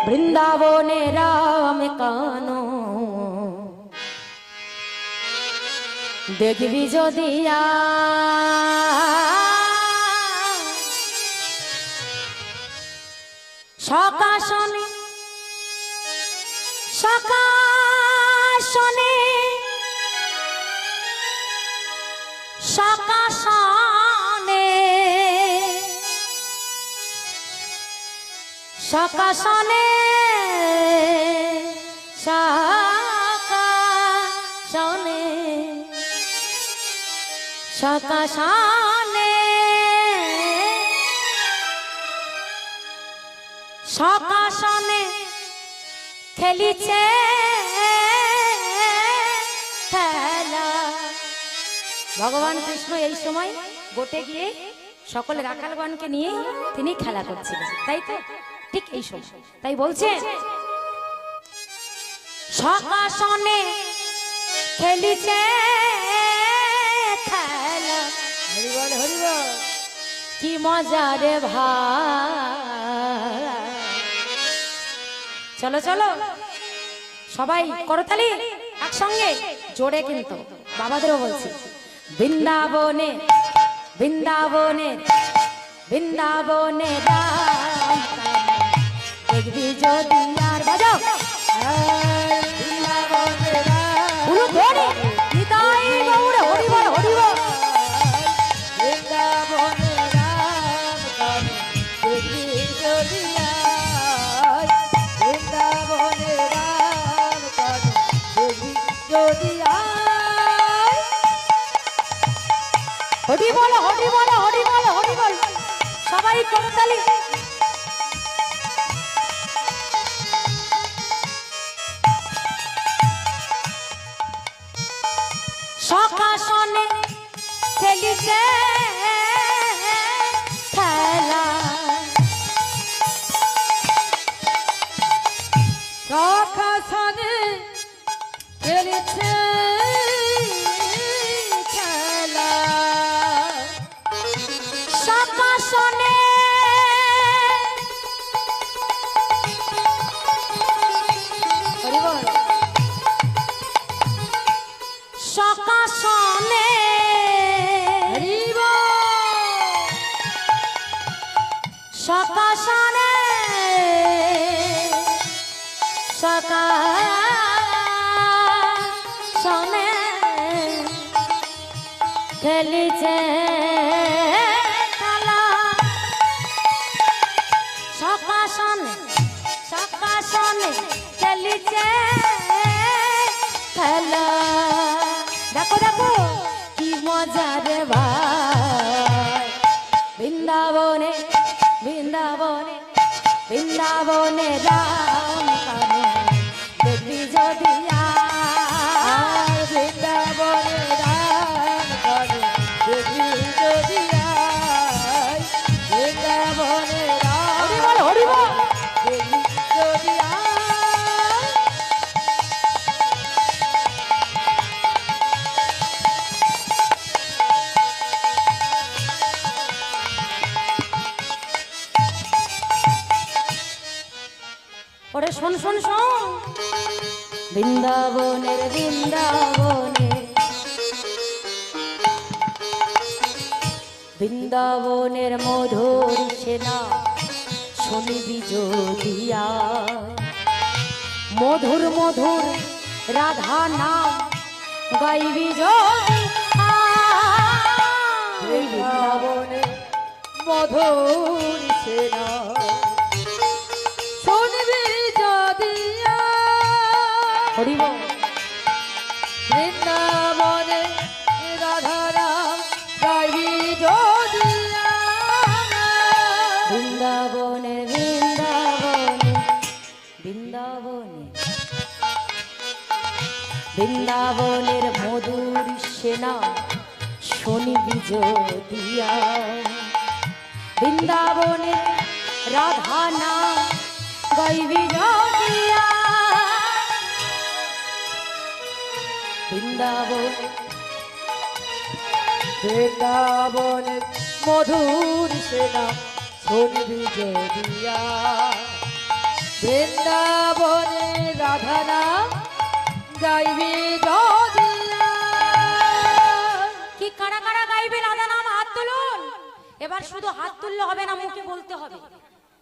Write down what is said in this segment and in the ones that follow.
বৃন্দাবনে রাম কানো দেখবি যদি সকাশনে সকাশনে সকাশনে সকাশনে সকাশনে সকাশনে সকাশনে খেলিছে খেলা। ভগবান কৃষ্ণ এই সময় গোটে গিয়ে সকল রাখালগণকে নিয়ে তিনি খেলা করছিলেন, তাই তো? ঠিক এই সময় তাই বলছে সকাশনে খেলিছে খেলা। হরি বল হরি বল, কি মজা রে ভাই। চলো চলো সবাই করতালি একসঙ্গে জোরে, কিন্তু বাবাদেরও বলছি। বৃন্দাবনে বৃন্দাবনে বৃন্দাবনে রাম দেখবি যদি আর বাজাও বৃন্দাবনে রাম নিতাই গৌর হরি বল হরি বল। বৃন্দাবনে রাম দেখবি যদি বৃন্দাবনে রাম দেখবি যদি হরি বল হরি বল হরি বল হরি বল, সবাই করতালি। সকাশনে খেলিছে খেলা, সকাশনে খেলিছে খেলা, সকাশনে সকাশনে সকাশনে সকাশনে খেলিছে খেলা, সকাশনে সকাশনে খেলিছে খেলা। দেখো দেখো কি মজা রে ভাই। বৃন্দাবনে বৃন্দাবনে বৃন্দাবনে রাম কানো দেখবি যদি বৃন্দাবনে রাম কানো দেখবি যদি বৃন্দাবনে রাম হরি বল হরি বল দেখবি যদি ওরে শোন শোন শোন। বৃন্দাবনের বৃন্দাবনে বৃন্দাবনের মধুর সেনা শুনিবি যদিয়া, মধুর মধুর রাধা নাম গাইবি যদি বৃন্দাবনে মধুর সেনা হরি বল। বৃন্দাবনে রাধা রাম গাইবি যদি বৃন্দাবনে বৃন্দাবনে বৃন্দাবনে বৃন্দাবনের মধুর সেনা শুনিবি যদিয়া, বৃন্দাবনে রাধা নাম গাইবি যদিয়া, বৃন্দাবনে বৃন্দাবনের মধুর সেনা শুনবি যদিয়া, বৃন্দাবনে রাধা নাম গাইবি যদি কি কারা কারা গাইবে রাধা নাম হাত তুলুন। এবার শুধু হাত তুললে হবে না, মুখে বলতে হবে।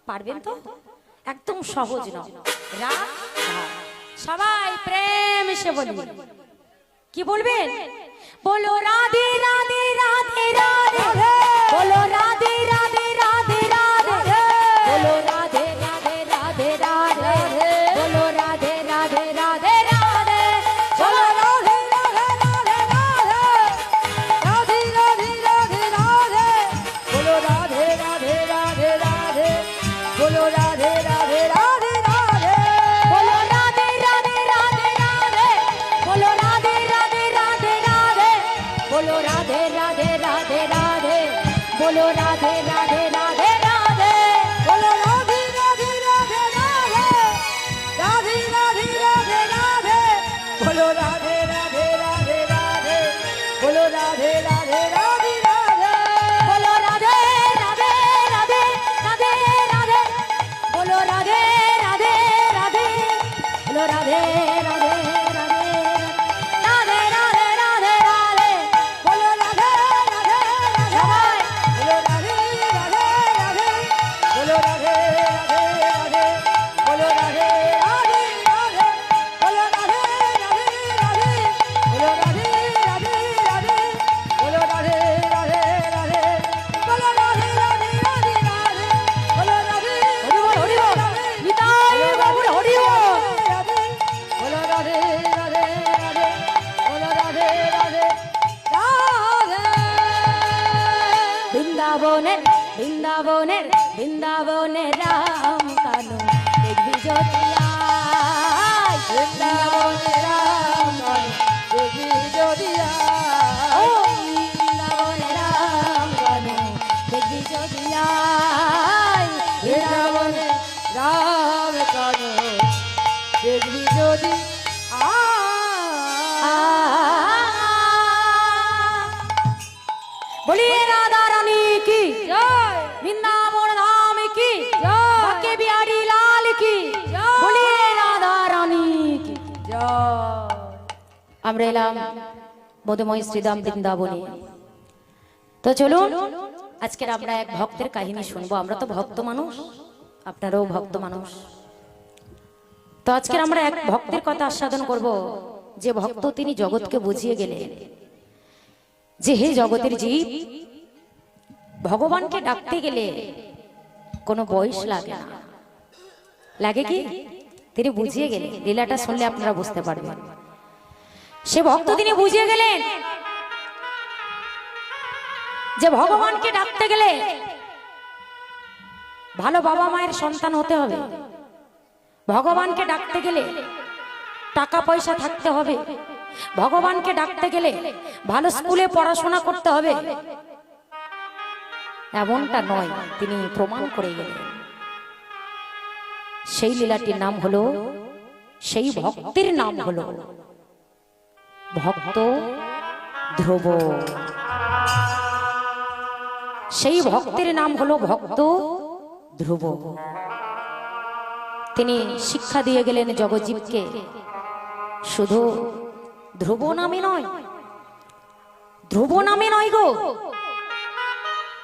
পারবেন তো? একদম সহজ নয়। রাগ ভাব। সবাই প্রেম সে বলি। কি বলবেন? বলো রাধে রাধে রাধে রাধে, বলো রাধে রাধে রাধে রাধে, বলো রাধে রাধে রাধে রাধে, বলো রাধে রাধে রাধে রাধে, বলো রাধে রাধে রাধে রাধে, রাধে রাধে রাধে রাধে, বলো রাধে রাধে রাধে রাধে, বলো রাধে রাধে রাধে রাধে, বলো রাধে রাধে রাধে রাধে, বলো রাধে রাধে রাধে রাধে, বলো রাধে রাধে রাধে রাধে, বলো রাধে রাধে রাধে রাধে, বলো রাধে রাধে রাধে রাধে, রাধে রাধে রাধে রাধে, বলো রাধে রাধে রাধে রাধে, বলো রাধে রাধে রাধে রাধে, বলো রাধে রাধে রাধে রাধে রাধে, বলো রাধে রাধে রাধে, বলো রাধে রাধে রাধে, রাধে রাধে রাধে রাধে, বলো রাধে রাধে রাধে, সবাই বলো রাধে রাধে রাধে, বলো রাধে রাধে রাধে, বলো রাধে রাধে রাধে, বলো রাধে রাধে রাধে, বলো রাধে রাধে রাধে, বলো রাধে রাধে রাধে, বলো রাধে রাধে রাধে রাধে, বলো রাধে হরি বল, হরি বল, নিতাই বাবুর হরি বল। রাধে, বলো রাধে রাধে রাধে, বলো রাধে রাধে রাধে। বৃন্দাবনের বৃন্দাবনের বৃন্দাবনের রাম কানু দেখবি জ্যোতিয়া, বৃন্দাবনে রাম কানু দেখবি যদি ও বৃন্দাবনের রাম কানু দেখবি জ্যোতিয়া, বৃন্দাবনে রাম কানু দেখবি যদি বলিয়ে রাধা রানী কি জয়, বৃন্দাবন ধাম কি জয়, বাকে বিহারি লাল কি জয়। বলিয়ে রাধা রানী কি। জয়। আমরা এলাম মধুময় শ্রীধাম বৃন্দাবনে। তো চলুন আজকের আমরা এক ভক্তের কাহিনী শুনবো। আমরা তো ভক্ত মানুষ, আপনারাও ভক্ত মানুষ। তো আজকের আমরা এক ভক্তের কথা আস্বাদন করব, যে ভক্ত তিনি জগৎকে বুঝিয়ে গেলেন যে হে জগতের জীব, ভগবানকে ডাকতে গেলে কোনো বয়স লাগে না। লাগে কি? তিনি বুঝিয়ে গেলেন। লীলাটা শুনলে আপনারা বুঝতে পারবেন। সে ভক্ত তিনি বুঝিয়ে গেলেন যে ভগবানকে ডাকতে গেলে ভালো বাবা মায়ের সন্তান হতে হবে, ভগবানকে ডাকতে গেলে টাকা পয়সা থাকতে হবে, ভগবানকে ডাকতে গেলে ভালো স্কুলে পড়াশোনা করতে হবে। এমনটা নয়, তিনি প্রমাণ করে গেলেন। সেই লীলাটির নাম হলো, সেই ভক্তের নাম হলো ভক্ত ধ্রুব। সেই ভক্তের নাম হলো ভক্ত ধ্রুব। তিনি শিক্ষা দিয়ে গেলেন জগজ্জীবকে। শুধু ধ্রুব নামে নয়, ধ্রুব নামে নয় গো,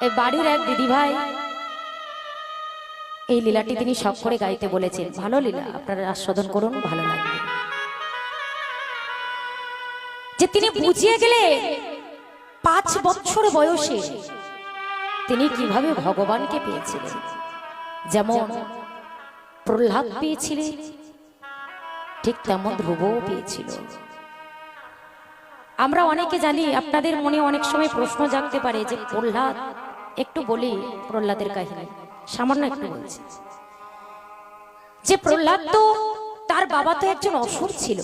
এই বাড়ির এক দিদি ভাই এই লীলাটি তিনি সব করে গাইতে বলেছেন। ভালো লীলা, আপনারা আস্বাদন করুন, ভালো লাগবে। যে তিনি বুঝিয়ে গেলে 5 বছর বয়সে তিনি কিভাবে ভগবানকে পেয়েছিলেন। যেমন প্রহ্লাদ পেয়েছিলেন, ঠিক তেমন ধ্রুবও পেয়েছিল। আমরা অনেকে জানি, আপনাদের মনে অনেক সময় প্রশ্ন জাগতে পারে যে প্রহ্লাদ, একটু বলি প্রহ্লাদের কাহিনী, সামান্য একটু বলছি। যে প্রহ্লাদ তো, তার বাবা তো একজন অসুর ছিল,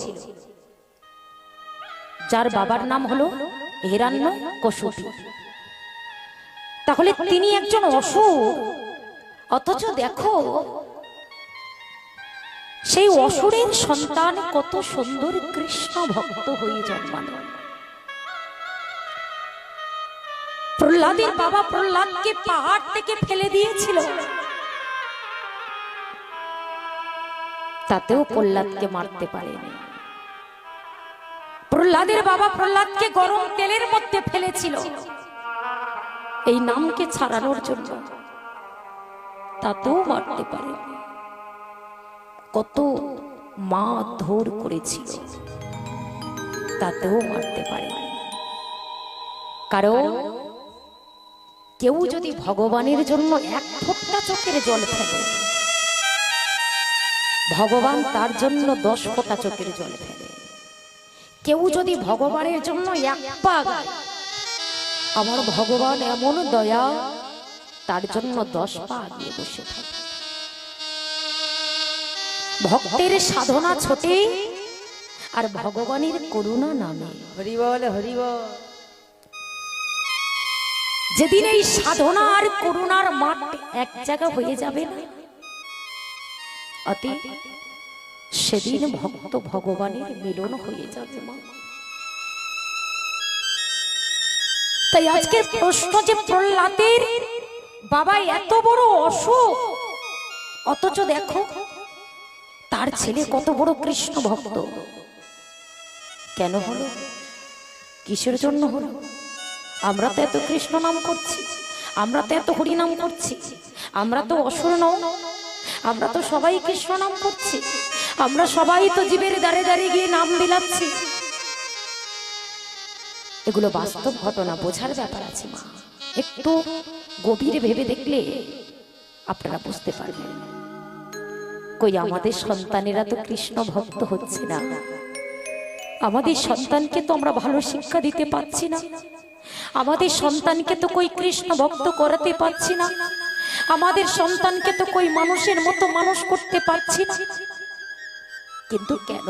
যার বাবার নাম হলো হিরণ্যকশিপু। তাহলে তিনি একজন অসুর, অথচ দেখো সেই অসুরের সন্তান কত সুন্দর কৃষ্ণ ভক্ত হয়ে জন্মানো। প্রহ্লাদের বাবা প্রহ্লাদকে পাহাড় থেকে ফেলে দিয়েছিল, তাতেও প্রহ্লাদকে মারতে পারেনি। প্রহ্লাদের বাবা প্রহ্লাদকে গরম তেলের মধ্যে ফেলেছিল এই নামকে ছাড়ানোর জন্য, তাতেও মারতে পারেনি। কত মা ধর করেছিল, তাতেও মারতে পারেনি। কারণ কেউ যদি ভগবানের জন্য এক ফোঁটা চোখের জল ফেলে, ভগবান তার জন্য 10 ফোঁটা চোখের জল ফেলে। কেউ যদি ভগবানের জন্য এক পা গায়, আমার ভগবান এমন দয়া, তার জন্য 10 পা আগিয়ে বসে থাকে। ভক্তের সাধনা ছোটে আর ভগবানের করুণা নামে। হরি বল, হরি বল। যেদিন এই সাধনা আর করুণার মাঠ এক জায়গা হয়ে যাবে না, অতি সেদিন ভক্ত ভগবানের মিলন হয়ে যাবে মা। তাই আজকের প্রশ্ন যে প্রহ্লাদের বাবা এত বড় অসুখ, অথচ দেখো তার ছেলে কত বড় কৃষ্ণ ভক্ত, কেন হলো? কিসের জন্য হলো? আমরা তো এত কৃষ্ণ নাম করছি, আমরা তো এত হরি নাম করছি, আমরা তো অসুর নও, আমরা তো সবাই কৃষ্ণ নাম করছি, আমরা সবাই তো জীবের দ্বারে দ্বারে গিয়ে নাম বিলাচ্ছি। এগুলো বাস্তব ঘটনা, বোঝার ব্যাপার আছে মা। একটু গভীরে ভেবে দেখলে আপনারা বুঝতে পারবেন। কই আমাদের সন্তানেরা তো কৃষ্ণ ভক্ত হচ্ছে না, আমাদের সন্তানকে তো আমরা ভালো শিক্ষা দিতে পারছি না, আমাদের সন্তানকে তো কই কৃষ্ণ ভক্ত করাতে পারছি না, আমাদের সন্তানকে তো কই মানুষের মতো মানুষ করতে পারছি না। কিন্তু কেন?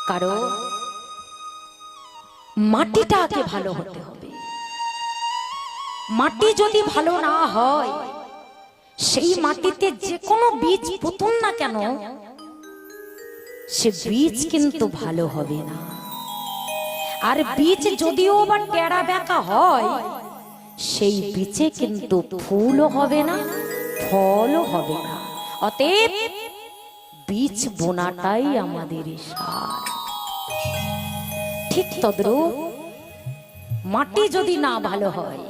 কারণ মাটিটা আগে ভালো হতে হবে। মাটি যদি ভালো না হয়, সেই মাটিতে যে কোনো বীজ পুতুন না কেন, সে বীজ কিন্তু ভালো হবে না। আর বীজ যদিও বা টেরা বেঁকা হয়, সেই বীজে কিন্তু ফুলও হবে না, ফলও হবে না। অতএব বীজ বোনাটাই আমাদের সার। ঠিক তদ্রূপ মাটি যদি না ভালো হয়,